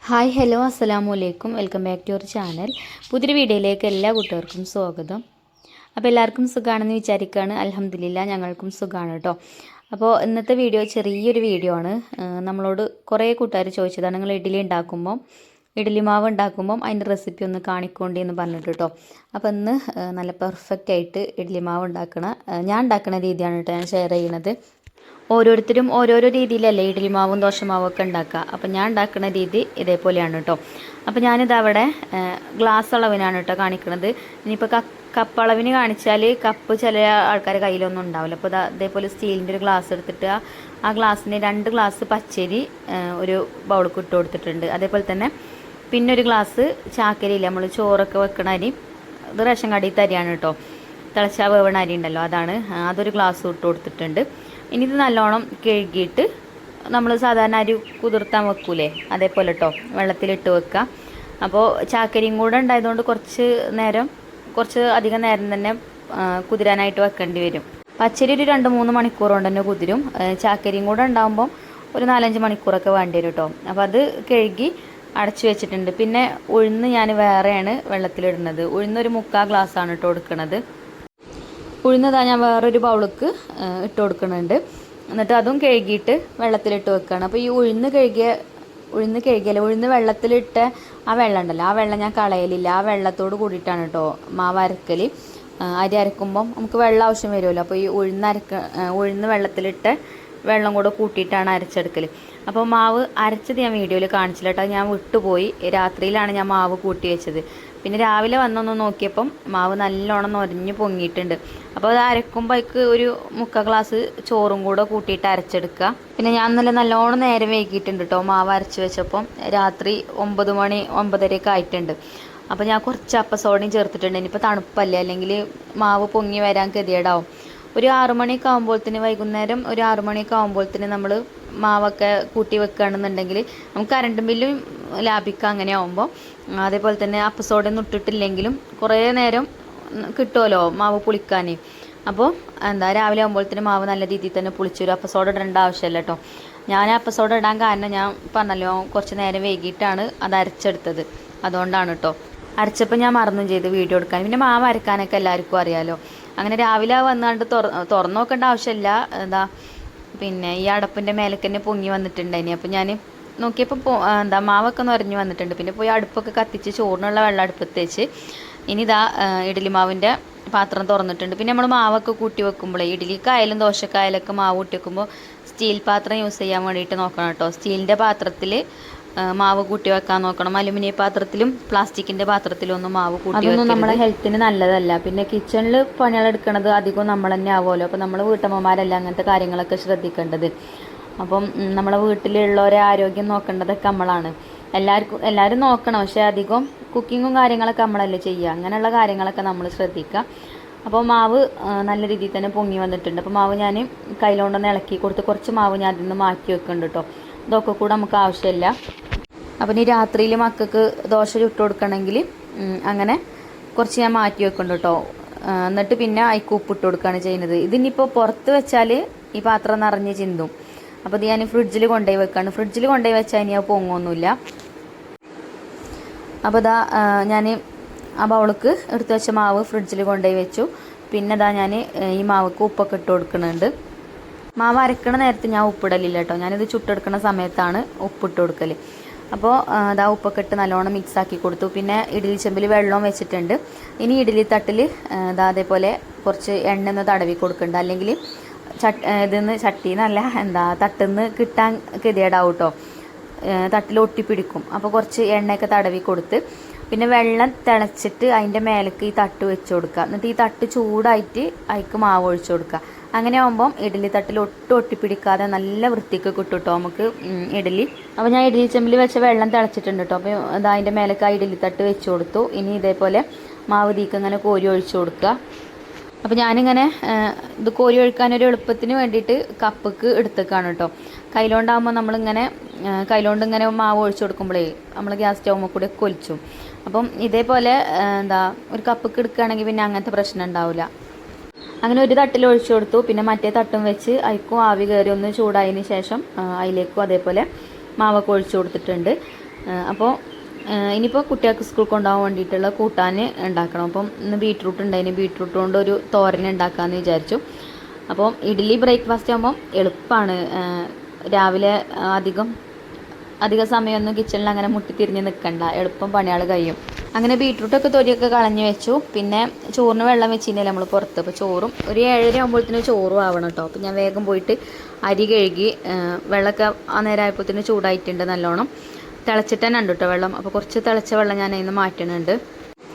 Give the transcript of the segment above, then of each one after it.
Hi hello അസ്സലാമു അലൈക്കും welcome back to your channel. പുതിയൊരു വീഡിയോയിലേക്ക് എല്ലാ കൂട്ടുകാർക്കും സ്വാഗതം. അപ്പോൾ എല്ലാവർക്കും സുഖമാണെന്ന് വിചാരിക്കുകയാണ്. അൽഹംദുലില്ലാ ഞങ്ങൾക്കും സുഖമാണ് കേട്ടോ. അപ്പോൾ ഇന്നത്തെ വീഡിയോ ചെറിയൊരു വീഡിയോ ആണ്. നമ്മളോട് കുറേ കൂട്ടുകാർ ചോദിച്ചതാണ്, നിങ്ങൾ ഇഡ്ഡലി മാവ് ഉണ്ടാക്കുമ്പം അതിൻ്റെ റെസിപ്പി ഒന്ന് കാണിക്കൊണ്ടേ എന്ന് പറഞ്ഞിട്ട് കേട്ടോ. അപ്പോൾ ഇന്ന് നല്ല പെർഫെക്റ്റ് ആയിട്ട് ഇഡ്ഡലി മാവ് ഞാൻ ഉണ്ടാക്കുന്ന രീതിയാണ് കേട്ടോ ഞാൻ ഷെയർ ചെയ്യുന്നത്. ഓരോരുത്തരും ഓരോരോ രീതിയിലല്ലേ ഇഡ്ഡലി മാവും ദോശമാവും ഒക്കെ ഉണ്ടാക്കുക. അപ്പം ഞാൻ ഉണ്ടാക്കുന്ന രീതി ഇതേപോലെയാണ് കേട്ടോ. അപ്പോൾ ഞാനിത് അവിടെ ഗ്ലാസ് അളവിനാണ് കേട്ടോ കാണിക്കുന്നത്. ഇനിയിപ്പോൾ കപ്പ് അളവിന് കാണിച്ചാൽ കപ്പ് ചില ആൾക്കാരുടെ കയ്യിലൊന്നും ഉണ്ടാവില്ല. അപ്പോൾ അതേപോലെ സ്റ്റീലിൻ്റെ ഒരു ഗ്ലാസ് എടുത്തിട്ട് ആ ഗ്ലാസ്സിന് 2 ഗ്ലാസ് പച്ചരി ഒരു ബൗൾക്ക് ഇട്ട് കൊടുത്തിട്ടുണ്ട്. അതേപോലെ തന്നെ പിന്നെ ഒരു ഗ്ലാസ് ചാക്കരിയില്ല, നമ്മൾ ചോറൊക്കെ വെക്കണ അരി, ഇത് റേഷൻ കടയിലത്തെ അരിയാണ് കേട്ടോ. തിളച്ചാ വേവണ അരി ഉണ്ടല്ലോ, അതൊരു ഗ്ലാസ് ഇട്ട് കൊടുത്തിട്ടുണ്ട്. ഇനി ഇത് നല്ലോണം കഴുകിയിട്ട് നമ്മൾ സാധാരണ അരി കുതിർത്താൻ വെക്കൂലേ, അതേപോലെ കേട്ടോ വെള്ളത്തിലിട്ട് വെക്കുക. അപ്പോൾ ചാക്കരിയും കൂടെ ഉണ്ടായതുകൊണ്ട് കുറച്ച് അധികം നേരം തന്നെ കുതിരാനായിട്ട് വെക്കേണ്ടി വരും. പച്ചരി ഒരു 2-3 മണിക്കൂർ കൊണ്ട് തന്നെ കുതിരും. ചാക്കരിയും കൂടെ ഉണ്ടാകുമ്പം ഒരു 4-5 മണിക്കൂറൊക്കെ വേണ്ടി വരും കേട്ടോ. അപ്പോൾ അത് കഴുകി അടച്ചു വെച്ചിട്ടുണ്ട്. പിന്നെ ഉഴുന്ന് ഞാൻ വേറെയാണ് വെള്ളത്തിലിടുന്നത്. ഉഴുന്നൊരു 3/4 ഗ്ലാസ്സാണ് ഇട്ട് കൊടുക്കുന്നത്. ഉഴുന്നതാ ഞാൻ വേറൊരു ബൗൾക്ക് ഇട്ട് കൊടുക്കുന്നുണ്ട്. എന്നിട്ട് അതും കഴുകിയിട്ട് വെള്ളത്തിലിട്ട് വെക്കുകയാണ്. അപ്പോൾ ഈ ഉഴുന്ന് വെള്ളത്തിലിട്ട ആ വെള്ളം ഉണ്ടല്ലോ, ആ വെള്ളം ഞാൻ കളയലില്ല. ആ വെള്ളത്തോട് കൂടിയിട്ടാണ് കേട്ടോ മാവ് അരക്കൽ. അരി അരക്കുമ്പം നമുക്ക് വെള്ളം ആവശ്യം വരുമല്ലോ. അപ്പോൾ ഈ ഉഴുന്ന് വെള്ളത്തിലിട്ട് വെള്ളം കൂടെ കൂട്ടിയിട്ടാണ് അരച്ചെടുക്കൽ. അപ്പോൾ മാവ് അരച്ചത് ഞാൻ വീഡിയോയിൽ കാണിച്ചില്ല കേട്ടോ, ഞാൻ വിട്ടുപോയി. രാത്രിയിലാണ് ഞാൻ മാവ് കൂട്ടി വെച്ചത്. പിന്നെ രാവിലെ വന്നൊന്ന് നോക്കിയപ്പം മാവ് നല്ലോണം നൊരഞ്ഞ് പൊങ്ങിയിട്ടുണ്ട്. അപ്പോൾ അത് അരക്കുമ്പോൾ അതിക്ക് ഒരു 3/4 ഗ്ലാസ് ചോറും കൂടെ കൂട്ടിയിട്ട് അരച്ചെടുക്കുക. പിന്നെ ഞാൻ നല്ലോണം നേരം വൈകിയിട്ടുണ്ട് കേട്ടോ മാവ് അരച്ച് വെച്ചപ്പം. രാത്രി 9 മണി 9:30 ആയിട്ടുണ്ട്. അപ്പോൾ ഞാൻ കുറച്ച് അപ്പസോഡയും ചേർത്തിട്ടുണ്ട്. ഇനിയിപ്പോൾ തണുപ്പല്ലേ, അല്ലെങ്കിൽ മാവ് പൊങ്ങി വരാൻ ഗതികേടാവും. ഒരു 6 മണിയൊക്കെ ആകുമ്പോഴത്തേന്, വൈകുന്നേരം ഒരു 6 മണിയൊക്കെ ആകുമ്പോഴത്തേന് നമ്മൾ മാവൊക്കെ കൂട്ടി വെക്കുകയാണെന്നുണ്ടെങ്കിൽ നമുക്ക് കറണ്ട് ബില്ലും ലാഭിക്കാം അങ്ങനെ ആകുമ്പോൾ. അതേപോലെ തന്നെ അപ്പസോഡൊന്നും ഇട്ടിട്ടില്ലെങ്കിലും കുറേ നേരം കിട്ടുമല്ലോ മാവ് പുളിക്കാൻ. അപ്പോൾ രാവിലെ ആകുമ്പോഴത്തേന് മാവ് നല്ല രീതിയിൽ തന്നെ പുളിച്ചു വരും. അപ്പസോഡ ഇടേണ്ട ആവശ്യമില്ല കേട്ടോ. ഞാൻ അപ്പസോഡ ഇടാൻ കാരണം ഞാൻ പറഞ്ഞല്ലോ കുറച്ച് നേരം വൈകിട്ടാണ് അത് അരച്ചെടുത്തത്, അതുകൊണ്ടാണ് കേട്ടോ. അരച്ചപ്പോൾ ഞാൻ മറന്നും ചെയ്ത് വീഡിയോ എടുക്കാൻ. പിന്നെ മാവ് അരക്കാനൊക്കെ എല്ലാവർക്കും അറിയാമല്ലോ. അങ്ങനെ രാവിലെ വന്നാണ്ട് തുറന്നു നോക്കേണ്ട ആവശ്യമില്ല. പിന്നെ ഈ അടപ്പിൻ്റെ മേലേക്ക് തന്നെ പൊങ്ങി വന്നിട്ടുണ്ടായിനി. അപ്പോൾ ഞാൻ നോക്കിയപ്പോൾ മാവൊക്കെ നിറഞ്ഞു വന്നിട്ടുണ്ട്. പിന്നെ പോയി അടുപ്പൊക്കെ കത്തിച്ച് ചോറിനുള്ള വെള്ളം അടുപ്പത്ത് വെച്ച് ഇനി ഇഡ്ഡലി മാവിൻ്റെ പാത്രം തുറന്നിട്ടുണ്ട്. പിന്നെ നമ്മൾ മാവൊക്കെ കൂട്ടി വെക്കുമ്പോഴേ ഇഡ്ഡലിക്കായാലും ദോശക്കായാലൊക്കെ മാവ് കൂട്ടി വെക്കുമ്പോൾ സ്റ്റീൽ പാത്രം യൂസ് ചെയ്യാൻ വേണ്ടിയിട്ട് നോക്കണം കേട്ടോ. സ്റ്റീലിൻ്റെ പാത്രത്തിൽ മാവ് കൂട്ടി വെക്കാൻ നോക്കണം. അലുമിനിയം പാത്രത്തിലും പ്ലാസ്റ്റിക്കിൻ്റെ പാത്രത്തിലും ഒന്നും മാവ് കൂട്ടി അതൊന്നും നമ്മുടെ ഹെൽത്തിന് നല്ലതല്ല. പിന്നെ കിച്ചണിൽ പണികളെടുക്കണത് അധികം നമ്മൾ തന്നെ ആവുമല്ലോ. അപ്പോൾ നമ്മൾ വീട്ടമ്മമാരല്ല അങ്ങനത്തെ കാര്യങ്ങളൊക്കെ ശ്രദ്ധിക്കേണ്ടത്. അപ്പം നമ്മളെ വീട്ടിലുള്ളവരെ ആരോഗ്യം നോക്കേണ്ടതൊക്കെ നമ്മളാണ്. എല്ലാവരും നോക്കണം, പക്ഷേ അധികം കുക്കിങ്ങും കാര്യങ്ങളൊക്കെ നമ്മളല്ലേ ചെയ്യുക. അങ്ങനെയുള്ള കാര്യങ്ങളൊക്കെ നമ്മൾ ശ്രദ്ധിക്കുക. അപ്പോൾ മാവ് നല്ല രീതിയിൽ തന്നെ പൊങ്ങി വന്നിട്ടുണ്ട്. അപ്പോൾ മാവ് ഞാൻ കയ്യിലോണ്ടൊന്ന് ഇളക്കി കൊടുത്ത് കുറച്ച് മാവ് ഞാൻ അതിൽ നിന്ന് മാറ്റി വെക്കുന്നുണ്ട് കേട്ടോ. ഇതൊക്കെ കൂടെ നമുക്ക് ആവശ്യമില്ല. അപ്പം ഇനി രാത്രിയിൽ മക്കൾക്ക് ദോശ ചുട്ട് കൊടുക്കണമെങ്കിൽ അങ്ങനെ കുറച്ച് ഞാൻ മാറ്റി വെക്കുന്നുണ്ട് കേട്ടോ. എന്നിട്ട് പിന്നെ അതിക്ക് ഉപ്പിട്ട് കൊടുക്കുകയാണ് ചെയ്യുന്നത്. ഇതിനിപ്പോൾ പുറത്ത് വെച്ചാൽ ഈ പാത്രം നിറഞ്ഞ് ചിന്തും. അപ്പോൾ ഇത് ഞാൻ ഫ്രിഡ്ജിൽ കൊണ്ടുപോയി വെക്കുകയാണ്. ഫ്രിഡ്ജിൽ കൊണ്ടുപോയി വെച്ചാൽ ഇനി അത് പൊങ്ങൊന്നുമില്ല. അപ്പോൾ ഞാൻ ആ ബൗൾക്ക് എടുത്ത് വെച്ച മാവ് ഫ്രിഡ്ജിൽ കൊണ്ടുപോയി വെച്ചു. പിന്നെ ഞാൻ ഈ മാവക്ക് ഉപ്പൊക്കെ ഇട്ട് കൊടുക്കുന്നുണ്ട്. മാവ് അരക്കണ നേരത്ത് ഞാൻ ഉപ്പിടലില്ല കേട്ടോ. ഞാനിത് ചുട്ടെടുക്കുന്ന സമയത്താണ് ഉപ്പിട്ട് കൊടുക്കൽ. അപ്പോൾ ഉപ്പൊക്കെ ഇട്ട് നല്ലോണം മിക്സാക്കി കൊടുത്തു. പിന്നെ ഇഡ്ഡലി ചെമ്പിൽ വെള്ളവും വെച്ചിട്ടുണ്ട്. ഇനി ഇഡ്ഡലി തട്ടിൽ അതേപോലെ കുറച്ച് എണ്ണ ഒന്ന് തടവി കൊടുക്കുന്നുണ്ട്. അല്ലെങ്കിൽ ചട്ടിന്നല്ല തട്ടിന്ന് കിട്ടാൻ ഗതികേടാവും കേട്ടോ. തട്ടിൽ ഒട്ടിപ്പിടിക്കും. അപ്പോൾ കുറച്ച് എണ്ണയൊക്കെ തടവി കൊടുത്ത് പിന്നെ വെള്ളം തിളച്ചിട്ട് അതിൻ്റെ മേലേക്ക് ഈ തട്ട് വെച്ച് കൊടുക്കുക. എന്നിട്ട് ഈ തട്ട് ചൂടായിട്ട് അതിക്ക് മാവ് ഒഴിച്ചു കൊടുക്കുക. അങ്ങനെ ആകുമ്പം ഇഡ്ഡലി തട്ടിൽ ഒട്ടിപ്പിടിക്കാതെ നല്ല വൃത്തിക്ക് കിട്ടും കേട്ടോ നമുക്ക് ഇഡ്ഡലി. അപ്പോൾ ഞാൻ ഇഡ്ഡലി ചെമ്പിൽ വെച്ച വെള്ളം തിളച്ചിട്ടുണ്ട് കേട്ടോ. അപ്പോൾ അതിൻ്റെ മേലേക്ക് ആ ഇഡ്ഡലി തട്ട് വെച്ച് കൊടുത്തു. ഇനി ഇതേപോലെ മാവ് തീക്ക് ഇങ്ങനെ കോരി ഒഴിച്ചു കൊടുക്കുക. അപ്പോൾ ഞാനിങ്ങനെ ഇത് കോരി ഒഴിക്കാനൊരു എളുപ്പത്തിന് വേണ്ടിയിട്ട് കപ്പക്ക് എടുത്തേക്കാണ് കേട്ടോ. കൈലോണ്ടാകുമ്പോൾ നമ്മളിങ്ങനെ കൈലോണ്ട് ഇങ്ങനെ മാവ് ഒഴിച്ചു കൊടുക്കുമ്പോഴേ നമ്മൾ ഗ്യാസ് സ്റ്റൗമ്മ കൂടെ കൊലിച്ചു. അപ്പം ഇതേപോലെ ഒരു കപ്പക്ക് എടുക്കുകയാണെങ്കിൽ പിന്നെ അങ്ങനത്തെ പ്രശ്നം ഉണ്ടാവില്ല. അങ്ങനെ ഒരു തട്ടിൽ ഒഴിച്ചു കൊടുത്തു. പിന്നെ മറ്റേ തട്ടും വെച്ച് അതിക്കും ആവി കയറി ഒന്ന് ചൂടായതിന് ശേഷം അതിലേക്കും അതേപോലെ മാവൊക്കെ ഒഴിച്ചു കൊടുത്തിട്ടുണ്ട്. അപ്പോൾ ഇനിയിപ്പോൾ കുട്ടികൾക്ക് സ്കൂൾ കൊണ്ടുപോകാൻ വേണ്ടിയിട്ടുള്ള കൂട്ടാൻ ഉണ്ടാക്കണം. അപ്പം ഇന്ന് ബീട്രൂട്ട് ഉണ്ടായിന്, ബീട്രൂട്ട് കൊണ്ട് ഒരു തോരൻ ഉണ്ടാക്കാമെന്ന് വിചാരിച്ചു. അപ്പം ഇഡ്ഡലി ബ്രേക്ക്ഫാസ്റ്റ് ആകുമ്പം എളുപ്പമാണ്. രാവിലെ അധിക സമയമൊന്നും കിച്ചണിൽ അങ്ങനെ മുട്ടിത്തിരിഞ്ഞ് നിൽക്കണ്ട, എളുപ്പം പണികൾ കഴിയും. അങ്ങനെ ബീട്രൂട്ടൊക്കെ തൊലിയൊക്കെ കളഞ്ഞ് വെച്ചു. പിന്നെ ചോറിന് വെള്ളം വെച്ചിരുന്നില്ല നമ്മൾ പുറത്ത്. അപ്പോൾ ചോറും ഒരു 7:30 ആകുമ്പോഴത്തേന് ചോറും ആവണം കേട്ടോ. അപ്പോൾ ഞാൻ വേഗം പോയിട്ട് അരി കഴുകി, വെള്ളമൊക്കെ ആ നേരം ആയപ്പോഴത്തേന് ചൂടായിട്ടുണ്ട്, നല്ലോണം തിളച്ചിട്ട് തന്നെ ഉണ്ട് കേട്ടോ വെള്ളം. അപ്പോൾ കുറച്ച് തിളച്ച വെള്ളം ഞാൻ അതിൽ നിന്ന് മാറ്റുന്നുണ്ട്.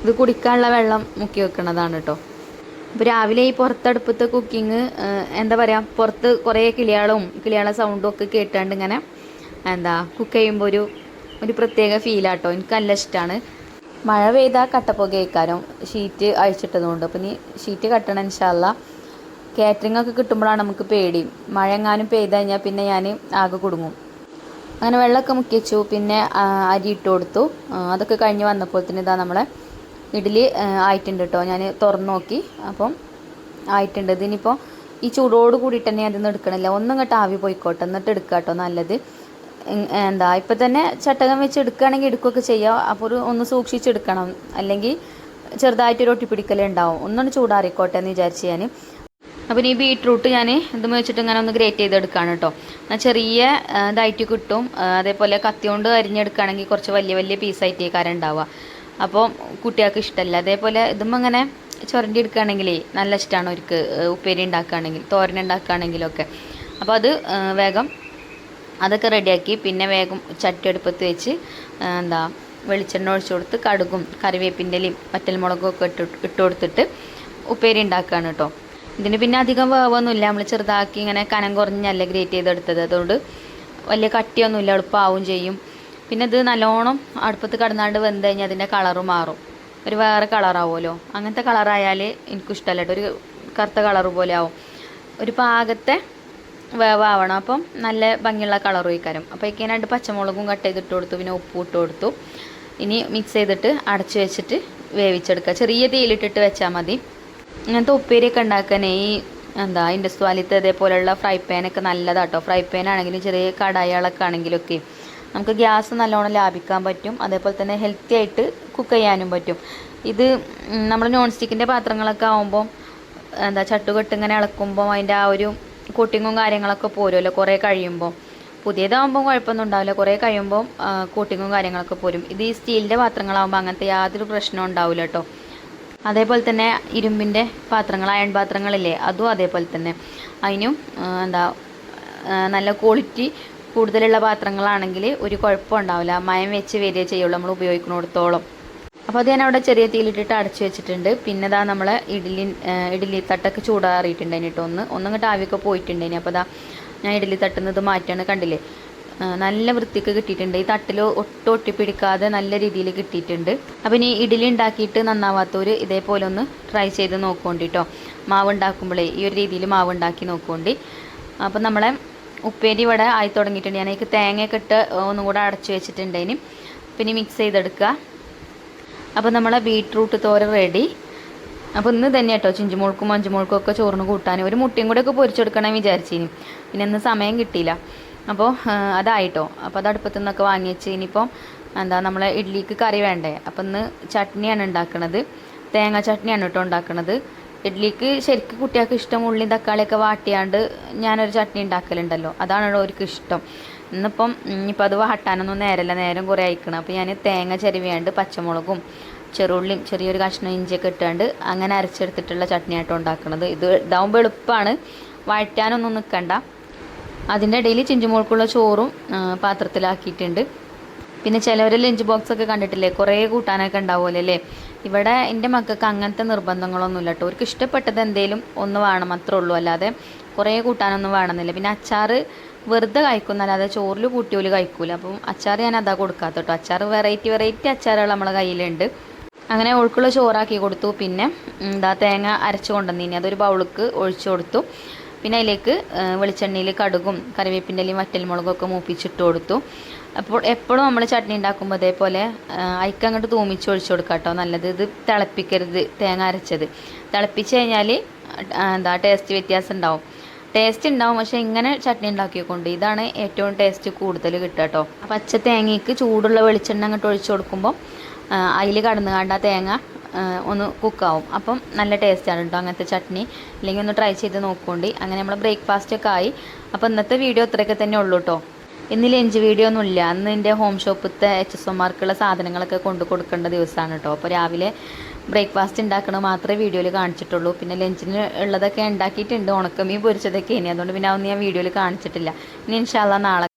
ഇത് കുടിക്കാനുള്ള വെള്ളം മുക്കി വെക്കുന്നതാണ് കേട്ടോ. അപ്പോൾ രാവിലെ ഈ പുറത്തടുപ്പത്തെ കുക്കിങ് എന്താ പറയുക, പുറത്ത് കുറേ കിളിയാളെ സൗണ്ടും ഒക്കെ കേട്ടാണ്ട് ഇങ്ങനെ കുക്ക് ചെയ്യുമ്പോൾ ഒരു പ്രത്യേക ഫീലാട്ടോ. എനിക്ക് നല്ല ഇഷ്ടമാണ്. മഴ പെയ്താൽ കട്ടപ്പുക കേൾക്കാനും ഷീറ്റ് അഴിച്ചിട്ടതുകൊണ്ട്. അപ്പം ഇനി ഷീറ്റ് കട്ടണം ഇൻഷാ അല്ലാ. കാറ്ററിംഗ് ഒക്കെ കിട്ടുമ്പോഴാണ് നമുക്ക് പേടി. മഴ എങ്ങാനും പെയ്ത് കഴിഞ്ഞാൽ പിന്നെ ഞാൻ ആകെ കുടുങ്ങും. അങ്ങനെ വെള്ളമൊക്കെ മുക്കി വെച്ചു. പിന്നെ അരി ഇട്ട് കൊടുത്തു. അതൊക്കെ കഴിഞ്ഞ് വന്നപ്പോഴത്തേന് ഇതാ നമ്മളെ ഇഡ്ഡലി ആയിട്ടുണ്ട് കേട്ടോ. ഞാൻ തുറന്ന് നോക്കി, അപ്പം ആയിട്ടുണ്ട്. ഇതിനിപ്പോൾ ഈ ചൂടോട് കൂടിയിട്ട് തന്നെ അതിൽ നിന്ന് എടുക്കണില്ല, ഒന്നും ഇങ്ങോട്ട് ആവി പോയിക്കോട്ടെ എന്നിട്ട് എടുക്കുക കേട്ടോ നല്ലത്. ഇപ്പം തന്നെ ചട്ടകം വെച്ച് എടുക്കുകയാണെങ്കിൽ എടുക്കുകയൊക്കെ ചെയ്യാം. അപ്പോൾ ഒന്ന് സൂക്ഷിച്ചെടുക്കണം, അല്ലെങ്കിൽ ചെറുതായിട്ടൊരു ഒട്ടിപ്പിടിക്കലേ ഉണ്ടാവും. ഒന്നൊന്ന് ചൂടാറിക്കോട്ടെ എന്ന് വിചാരിച്ച് ഞാൻ. അപ്പോൾ ഈ ബീട്രൂട്ട് ഞാൻ ഇത് വെച്ചിട്ട് ഇങ്ങനെ ഒന്ന് ഗ്രേറ്റ് ചെയ്തെടുക്കുകയാണ് കേട്ടോ. ചെറിയ ഇതായിട്ട് കിട്ടും. അതേപോലെ കത്തി കൊണ്ട് അരിഞ്ഞെടുക്കുകയാണെങ്കിൽ കുറച്ച് വലിയ വലിയ പീസായിട്ട് കാരം ഉണ്ടാവുക. അപ്പോൾ കുട്ടികൾക്ക് ഇഷ്ടമല്ല. അതേപോലെ ഇതുമ്പോൾ ഇങ്ങനെ ചുരണ്ടി എടുക്കുകയാണെങ്കിലേ നല്ല ഇഷ്ടമാണ് അവർക്ക്, ഉപ്പേരി ഉണ്ടാക്കുകയാണെങ്കിൽ തോരൻ ഉണ്ടാക്കുകയാണെങ്കിലൊക്കെ. അപ്പോൾ അത് വേഗം അതൊക്കെ റെഡിയാക്കി. പിന്നെ വേഗം ചട്ടി അടുപ്പത്ത് വെച്ച് വെളിച്ചെണ്ണ ഒഴിച്ചു കൊടുത്ത് കടുകും കറിവേപ്പിൻ്റെ ഇലയും വറ്റൽമുളകും ഒക്കെ ഇട്ട് കൊടുത്തിട്ട് ഉപ്പേരി ഉണ്ടാക്കുകയാണ് കേട്ടോ. ഇതിന് പിന്നെ അധികം വേവൊന്നുമില്ല, നമ്മൾ ചെറുതാക്കി ഇങ്ങനെ കനം കുറഞ്ഞല്ലേ ഗ്രേറ്റ് ചെയ്തെടുത്തത്, അതുകൊണ്ട് വലിയ കട്ടിയൊന്നുമില്ല, എളുപ്പമാവും ചെയ്യും. പിന്നെ ഇത് നല്ലോണം അടുപ്പത്ത് കടന്നാണ്ട് വെന്ത് കഴിഞ്ഞാൽ അതിൻ്റെ കളറ് മാറും, ഒരു വേറെ കളറാവുമല്ലോ. അങ്ങനത്തെ കളറായാൽ എനിക്കിഷ്ടമല്ല കേട്ടോ, ഒരു കറുത്ത കളറ് പോലെ ആവും. ഒരു പാകത്തെ വേവാവണം, അപ്പം നല്ല ഭംഗിയുള്ള കളർ ഒഴിക്കാരം. അപ്പോൾ ഇങ്ങനെ 2 പച്ചമുളകും കട്ട് ചെയ്തിട്ട് കൊടുത്തു, പിന്നെ ഉപ്പ് ഇട്ട് കൊടുത്തു. ഇനി മിക്സ് ചെയ്തിട്ട് അടച്ചു വെച്ചിട്ട് വേവിച്ചെടുക്കുക. ചെറിയ തീയിലിട്ടിട്ട് വെച്ചാൽ മതി. ഇങ്ങനത്തെ ഉപ്പേരിയൊക്കെ ഉണ്ടാക്കാൻ ഈ ഇൻഡസ്വാലിത്ത് അതേപോലെയുള്ള ഫ്രൈ പാനൊക്കെ നല്ലതാട്ടോ. ഫ്രൈ പാൻ ആണെങ്കിലും ചെറിയ കടായികളൊക്കെ ആണെങ്കിലൊക്കെ നമുക്ക് ഗ്യാസ് നല്ലോണം ലാഭിക്കാൻ പറ്റും. അതേപോലെ തന്നെ ഹെൽത്തി ആയിട്ട് കുക്ക് ചെയ്യാനും പറ്റും. ഇത് നമ്മൾ നോൺ സ്റ്റിക്കിൻ്റെ പാത്രങ്ങളൊക്കെ ആകുമ്പോൾ ചട്ടുകെട്ട് ഇങ്ങനെ ഇളക്കുമ്പോൾ അതിൻ്റെ ആ ഒരു കോട്ടിങ്ങും കാര്യങ്ങളൊക്കെ പോരുമല്ലോ കുറേ കഴിയുമ്പോൾ. പുതിയതാകുമ്പോൾ കുഴപ്പമൊന്നും ഉണ്ടാവില്ല, കുറേ കഴിയുമ്പോൾ കോട്ടിങ്ങും കാര്യങ്ങളൊക്കെ പോരും. ഇത് ഈ സ്റ്റീലിൻ്റെ പാത്രങ്ങളാകുമ്പോൾ അങ്ങനത്തെ യാതൊരു പ്രശ്നവും ഉണ്ടാവില്ല കേട്ടോ. അതേപോലെ തന്നെ ഇരുമ്പിൻ്റെ പാത്രങ്ങൾ, അയൺ പാത്രങ്ങളില്ലേ, അതും അതേപോലെ തന്നെ. അതിനും നല്ല ക്വാളിറ്റി കൂടുതലുള്ള പാത്രങ്ങളാണെങ്കിൽ ഒരു കുഴപ്പം ഉണ്ടാവില്ല, മയം വെച്ച് വരികയേ ചെയ്യുള്ളൂ നമ്മൾ ഉപയോഗിക്കുന്നിടത്തോളം. അപ്പോൾ അത് ഞാൻ അവിടെ ചെറിയ തീയിലിട്ടിട്ട് അടച്ചു വെച്ചിട്ടുണ്ട്. പിന്നെ നമ്മൾ ഇഡ്ഡലി തട്ടൊക്കെ ചൂടാറിയിട്ടുണ്ടായിന് കേട്ടോ. ഒന്നിങ്ങോട്ട് ആവിയൊക്കെ പോയിട്ടുണ്ടായിന്. അപ്പോൾ ഞാൻ ഇഡ്ഡലി തട്ടുന്നത് മാറ്റാണ്, കണ്ടില്ലേ, നല്ല വൃത്തിക്ക് കിട്ടിയിട്ടുണ്ട്. ഈ തട്ടിൽ ഒട്ടിപ്പിടിക്കാതെ നല്ല രീതിയിൽ കിട്ടിയിട്ടുണ്ട്. അപ്പോൾ ഇനി ഇഡ്ഡലി ഉണ്ടാക്കിയിട്ട് നന്നാവാത്തവർ ഇതേപോലെ ഒന്ന് ട്രൈ ചെയ്ത് നോക്കുകൊണ്ട് കേട്ടോ. മാവ് ഉണ്ടാക്കുമ്പോഴേ ഈ ഒരു രീതിയിൽ മാവ് ഉണ്ടാക്കി നോക്കുകൊണ്ട്. അപ്പോൾ നമ്മളെ ഉപ്പേരി ഇവിടെ ആയി തുടങ്ങിയിട്ടുണ്ട്. ഞാൻ എനിക്ക് തേങ്ങയൊക്കെ ഇട്ട് ഒന്നും കൂടെ അടച്ചു വെച്ചിട്ടുണ്ടതിന്. പിന്നെ മിക്സ് ചെയ്തെടുക്കുക. അപ്പോൾ നമ്മളെ ബീട്രൂട്ട് തോരൻ റെഡി. അപ്പോൾ ഇന്ന് തന്നെ കേട്ടോ ചിഞ്ചുമോൾക്കും മഞ്ചുമോൾക്കും ഒക്കെ ചോറിന് കൂട്ടാൻ ഒരു മുട്ടയും കൂടെ ഒക്കെ പൊരിച്ചെടുക്കണമെന്ന് വിചാരിച്ചിനി. പിന്നെ ഇന്ന് സമയം കിട്ടിയില്ല. അപ്പോൾ അതായിട്ടോ. അപ്പോൾ അത് അടുപ്പത്തു നിന്നൊക്കെ വാങ്ങി വെച്ച് ഇനിയിപ്പോൾ നമ്മളെ ഇഡ്ഡലിക്ക് കറി വേണ്ടേ. അപ്പോൾ ഇന്ന് ചട്നിയാണ് ഉണ്ടാക്കുന്നത്, തേങ്ങ ചട്നിയാണ് കേട്ടോ ഉണ്ടാക്കുന്നത്. ഇഡ്ഡലിക്ക് ശരിക്കും കുട്ടികൾക്ക് ഇഷ്ടം ഉള്ളിയും തക്കാളിയൊക്കെ വാട്ടിയാണ്ട് ഞാനൊരു ചട്നി ഉണ്ടാക്കലുണ്ടല്ലോ, അതാണ് അവർക്ക് ഇഷ്ടം. ഇന്നിപ്പം ഇനിയിപ്പോൾ അത് വാട്ടാനൊന്നും നേരം കുറേ അയക്കണം. അപ്പോൾ ഞാൻ തേങ്ങ ചെരുവിയാണ്ട് പച്ചമുളകും ചെറുള്ളിയും ചെറിയൊരു കഷ്ണം ഇഞ്ചിയൊക്കെ ഇട്ടാണ്ട് അങ്ങനെ അരച്ചെടുത്തിട്ടുള്ള ചട്നിയായിട്ടോ ഉണ്ടാക്കുന്നത്. ഇതാവുമ്പോൾ എളുപ്പമാണ്, വഴറ്റാനൊന്നും നിൽക്കണ്ട. അതിൻ്റെ ഇടയിൽ ചിഞ്ചുമോൾക്കുള്ള ചോറും പാത്രത്തിലാക്കിയിട്ടുണ്ട്. പിന്നെ ചിലവർ ലഞ്ച് ബോക്സൊക്കെ കണ്ടിട്ടില്ലേ, കുറേ കൂട്ടാനൊക്കെ ഉണ്ടാവുമല്ലോ അല്ലേ. ഇവിടെ എൻ്റെ മക്കൾക്ക് അങ്ങനത്തെ നിർബന്ധങ്ങളൊന്നുമില്ല കേട്ടോ. അവർക്ക് ഇഷ്ടപ്പെട്ടത് എന്തെങ്കിലും ഒന്ന് വേണം അത്രേ ഉള്ളൂ, അല്ലാതെ കുറേ കൂട്ടാനൊന്നും വേണമെന്നില്ല. പിന്നെ അച്ചാർ വെറുതെ കഴിക്കുന്നല്ലാതെ ചോറിൽ കൂട്ടിയോല് കഴിക്കൂല. അപ്പം അച്ചാർ ഞാൻ അതാ കൊടുക്കാത്ത കേട്ടോ. അച്ചാർ വെറൈറ്റി അച്ചാറുകൾ നമ്മളെ കയ്യിലുണ്ട്. അങ്ങനെ ഒഴുക്കുള്ള ചോറാക്കി കൊടുത്തു. പിന്നെ തേങ്ങ അരച്ച് കൊണ്ടുവന്നിനി അതൊരു ബൗൾക്ക് ഒഴിച്ചു കൊടുത്തു. പിന്നെ അതിലേക്ക് വെളിച്ചെണ്ണയിൽ കടുകും കറിവേപ്പിൻ്റെ ഇലയും വറ്റൽമുളകും ഒക്കെ മൂപ്പിച്ചിട്ട് കൊടുത്തു. അപ്പോൾ എപ്പോഴും നമ്മൾ ചട്നി ഉണ്ടാക്കുമ്പോൾ അതേപോലെ അയക്കങ്ങോട്ട് തൂമിച്ച് ഒഴിച്ചു കൊടുക്കുക കേട്ടോ നല്ലത്. ഇത് തിളപ്പിക്കരുത്, തേങ്ങ അരച്ചത് തിളപ്പിച്ച് കഴിഞ്ഞാൽ ടേസ്റ്റ് വ്യത്യാസം ഉണ്ടാവും. ടേസ്റ്റ് ഉണ്ടാവും, പക്ഷേ ഇങ്ങനെ ചട്നി ഉണ്ടാക്കിക്കൊണ്ട് ഇതാണ് ഏറ്റവും ടേസ്റ്റ് കൂടുതൽ കിട്ടുക കേട്ടോ. പച്ച തേങ്ങയ്ക്ക് ചൂടുള്ള വെളിച്ചെണ്ണ അങ്ങോട്ട് ഒഴിച്ച് കൊടുക്കുമ്പോൾ അതിൽ കടന്നു കണ്ട തേങ്ങ ഒന്ന് കുക്കാവും. അപ്പം നല്ല ടേസ്റ്റാണ് കേട്ടോ അങ്ങനത്തെ ചട്നി. അല്ലെങ്കിൽ ഒന്ന് ട്രൈ ചെയ്ത് നോക്കുകൊണ്ട്. അങ്ങനെ നമ്മൾ ബ്രേക്ക്ഫാസ്റ്റൊക്കെ ആയി. അപ്പോൾ ഇന്നത്തെ വീഡിയോ ഇത്രയൊക്കെ തന്നെ ഉള്ളൂ കേട്ടോ. ഇന്ന് ലഞ്ച് വീഡിയോ ഒന്നുമില്ല. അന്ന് എൻ്റെ ഹോം ഷോപ്പിലത്തെ HSOമാർക്കുള്ള സാധനങ്ങളൊക്കെ കൊണ്ടു കൊടുക്കേണ്ട ദിവസമാണ് കേട്ടോ. അപ്പോൾ രാവിലെ ബ്രേക്ക്ഫാസ്റ്റ് ഉണ്ടാക്കണത് മാത്രമേ വീഡിയോയിൽ കാണിച്ചിട്ടുള്ളൂ. പിന്നെ ലഞ്ചിന് ഉള്ളതൊക്കെ ഉണ്ടാക്കിയിട്ടുണ്ട്. ഉണക്കമീൻ പൊരിച്ചതൊക്കെ ഇനി അതുകൊണ്ട് പിന്നെ അതൊന്നും ഞാൻ വീഡിയോയിൽ കാണിച്ചിട്ടില്ല. ഇനി ഇൻഷാ അല്ലാഹ് നാളെ